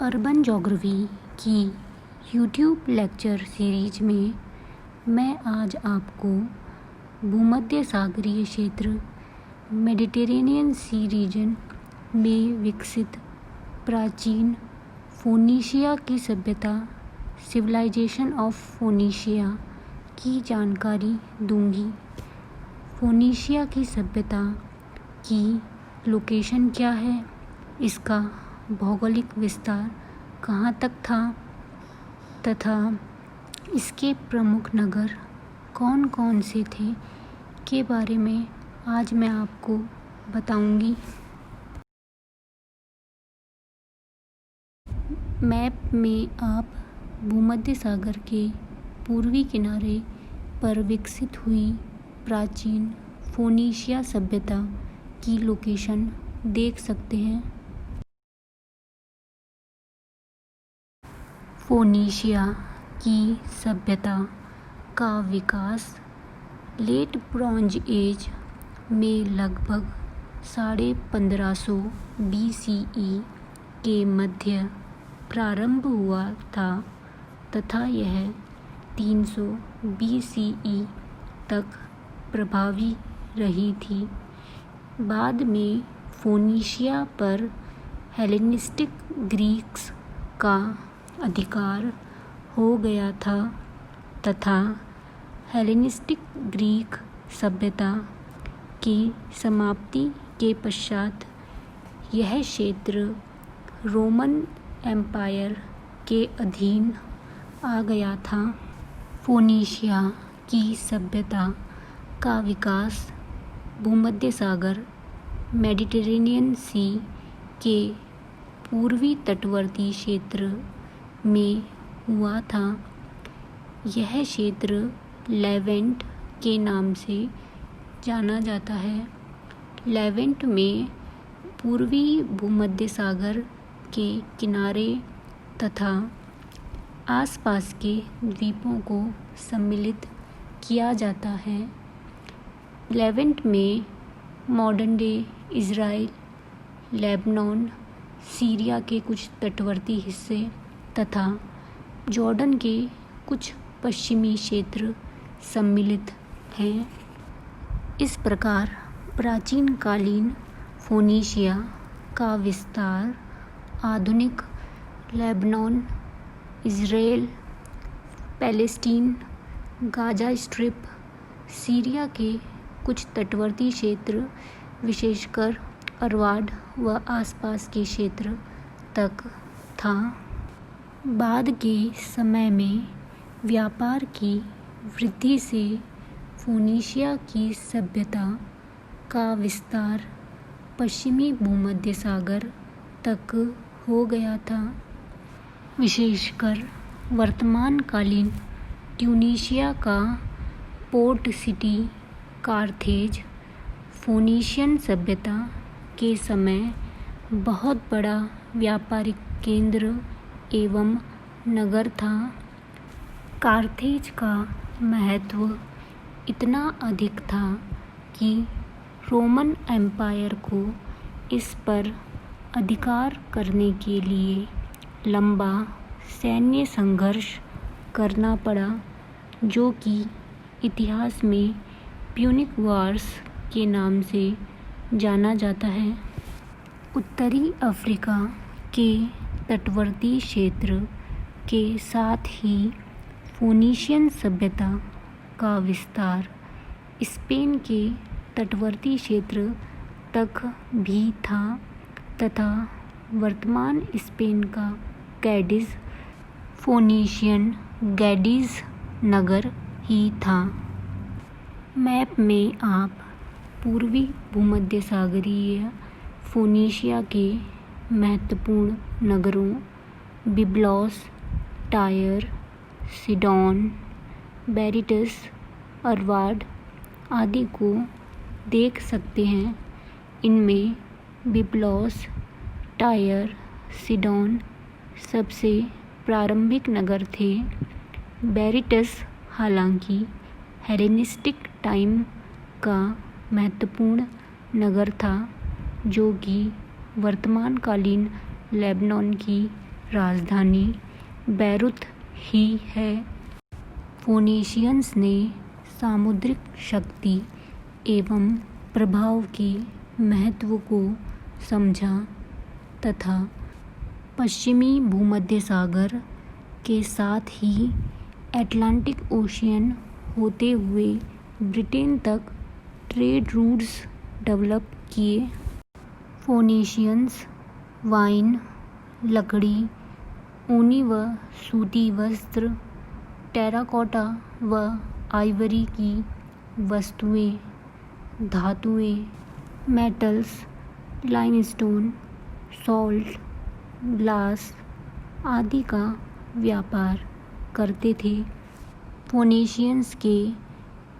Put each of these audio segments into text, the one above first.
Urban geography की YouTube lecture series में मैं आज आपको भूमध्य सागरीय क्षेत्र मेडिटेरेनियन सी रीजन में विकसित प्राचीन फोनीशिया की सभ्यता सिविलाइजेशन ऑफ फोनीशिया की जानकारी दूंगी। फोनीशिया की सभ्यता की लोकेशन क्या है, इसका भौगोलिक विस्तार कहाँ तक था तथा इसके प्रमुख नगर कौन कौन से थे के बारे में आज मैं आपको बताऊंगी। मैप में आप भूमध्य सागर के पूर्वी किनारे पर विकसित हुई प्राचीन फोनीशिया सभ्यता की लोकेशन देख सकते हैं। फोनीशिया की सभ्यता का विकास लेट ब्रॉन्ज एज में लगभग 1550 BCE के मध्य प्रारंभ हुआ था तथा यह 300 BCE तक प्रभावी रही थी। बाद में फोनीशिया पर हेलेनिस्टिक ग्रीक्स का अधिकार हो गया था तथा हेलेनिस्टिक ग्रीक सभ्यता की समाप्ति के पश्चात यह क्षेत्र रोमन एम्पायर के अधीन आ गया था। फोनीशिया की सभ्यता का विकास भूमध्य सागर मेडिटेरेनियन सी के पूर्वी तटवर्ती क्षेत्र में हुआ था। यह क्षेत्र लेवेंट के नाम से जाना जाता है। लेवेंट में पूर्वी भूमध्य सागर के किनारे तथा आसपास के द्वीपों को सम्मिलित किया जाता है। लेवेंट में modern day Israel, Lebanon, Syria के कुछ तटवर्ती हिस्से तथा जॉर्डन के कुछ पश्चिमी क्षेत्र सम्मिलित हैं। इस प्रकार प्राचीन कालीन फोनीशिया का विस्तार आधुनिक Lebanon, Israel, Palestine, Gaza strip, Syria के कुछ तटवर्ती क्षेत्र विशेषकर अरवाड व आसपास के क्षेत्र तक था। बाद के समय में व्यापार की वृद्धि से फोनीशिया की सभ्यता का विस्तार पश्चिमी भूमध्य सागर तक हो गया था। विशेषकर वर्तमान कालीन ट्यूनीशिया का पोर्ट सिटी कार्थेज फोनीशियन सभ्यता के समय बहुत बड़ा व्यापारिक केंद्र एवं नगर था। कार्थेज का महत्व इतना अधिक था कि रोमन एम्पायर को इस पर अधिकार करने के लिए लंबा सैन्य संघर्ष करना पड़ा, जो कि इतिहास में प्यूनिक वॉर्स के नाम से जाना जाता है। उत्तरी अफ्रीका के तटवर्ती क्षेत्र के साथ ही फोनीशियन सभ्यता का विस्तार स्पेन के तटवर्ती क्षेत्र तक भी था तथा वर्तमान स्पेन का कैडिज़ फोनीशियन गैडीज़ नगर ही था। मैप में आप पूर्वी भूमध्य सागरीय फोनीशिया के महत्वपूर्ण नगरों बिब्लोस, टायर, सिडोन, बेरिटस, अरवाड आदि को देख सकते हैं। इनमें बिब्लोस, टायर, सिडोन सबसे प्रारंभिक नगर थे। बेरिटस हालांकि हेलेनिस्टिक टाइम का महत्वपूर्ण नगर था, जो कि वर्तमान कालीन लेबनान की राजधानी बैरूत ही है। फोनीशियंस ने सामुद्रिक शक्ति एवं प्रभाव के महत्व को समझा तथा पश्चिमी भूमध्य सागर के साथ ही अटलांटिक ओशियन होते हुए ब्रिटेन तक ट्रेड रूट्स डेवलप किए। फोनीशियंस वाइन, लकड़ी, ऊनी व सूती वस्त्र, टेराकोटा व आइवरी की वस्तुएं, धातुएं, मेटल्स, लाइमस्टोन, सॉल्ट, ग्लास आदि का व्यापार करते थे। फोनीशियंस के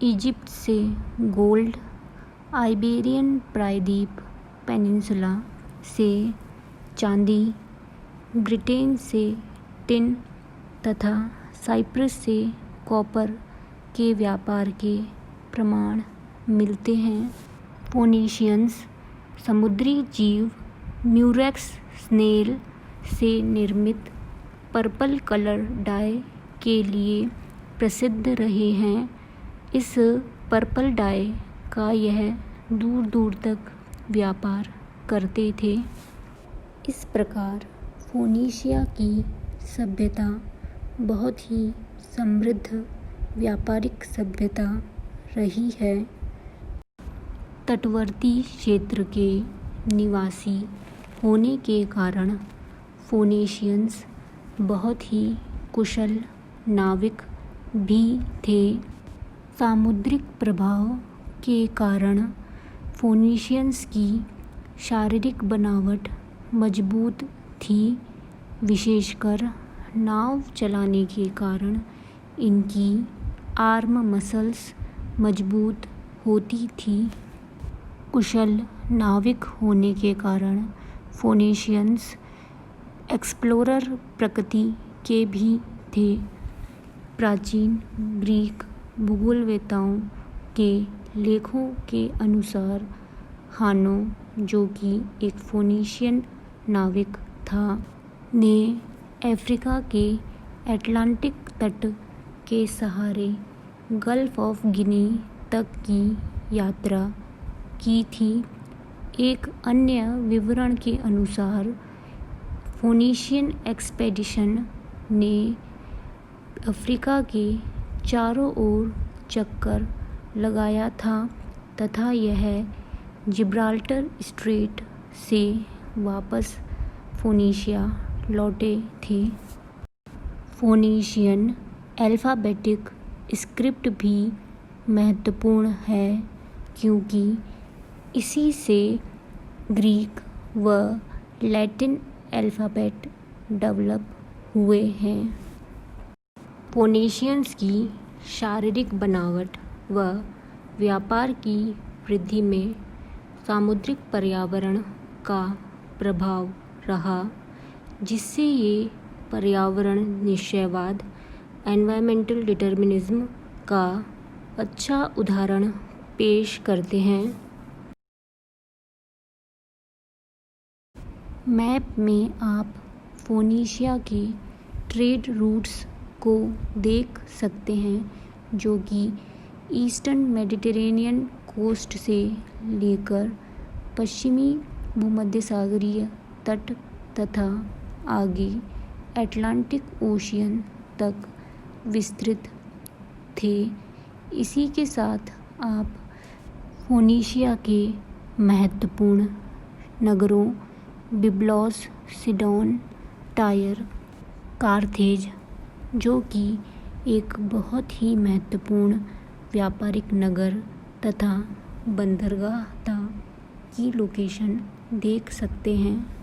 इजिप्ट से गोल्ड, आइबेरियन प्रायद्वीप पेनिनसुला से चांदी, ब्रिटेन से टिन तथा साइप्रस से कॉपर के व्यापार के प्रमाण मिलते हैं। फोनीशियंस समुद्री जीव म्यूरेक्स स्नेल से निर्मित पर्पल कलर डाई के लिए प्रसिद्ध रहे हैं। इस पर्पल डाई का यह दूर दूर तक व्यापार करते थे। इस प्रकार फोनीशिया की सभ्यता बहुत ही समृद्ध व्यापारिक सभ्यता रही है। तटवर्ती क्षेत्र के निवासी होने के कारण फोनीशियंस बहुत ही कुशल नाविक भी थे। सामुद्रिक प्रभाव के कारण फोनीशियंस की शारीरिक बनावट मजबूत थी। विशेषकर नाव चलाने के कारण इनकी आर्म मसल्स मजबूत होती थी। कुशल नाविक होने के कारण फोनीशियंस एक्सप्लोरर प्रकृति के भी थे। प्राचीन ग्रीक भूगोलवेत्ताओं के लेखों के अनुसार हानो, जो कि एक फोनीशियन नाविक था, ने अफ्रीका के अटलांटिक तट के सहारे गल्फ ऑफ गिनी तक की यात्रा की थी। एक अन्य विवरण के अनुसार फोनीशियन एक्सपेडिशन ने अफ्रीका के चारों ओर चक्कर लगाया था तथा यह जिब्राल्टर स्ट्रेट से वापस फोनीशिया लौटे थे। फोनीशियन अल्फ़ाबेटिक स्क्रिप्ट भी महत्वपूर्ण है क्योंकि इसी से ग्रीक व लैटिन अल्फ़ाबेट डेवलप हुए हैं। फोनीशियंस की शारीरिक बनावट व व्यापार की वृद्धि में सामुद्रिक पर्यावरण का प्रभाव रहा, जिससे ये पर्यावरण निश्चयवाद एनवायरमेंटल डिटर्मिनिज्म का अच्छा उदाहरण पेश करते हैं। मैप में आप फोनीशिया के ट्रेड रूट्स को देख सकते हैं, जो कि ईस्टर्न मेडिटेरेनियन कोस्ट से लेकर पश्चिमी भूमध्यसागरीय तट तथा आगे अटलांटिक ओशियन तक विस्तृत थे। इसी के साथ आप फोनीशिया के महत्वपूर्ण नगरों बिब्लोस, सिडोन, टायर, कार्थेज, जो कि एक बहुत ही महत्वपूर्ण व्यापारिक नगर तथा बंदरगाह था, की लोकेशन देख सकते हैं।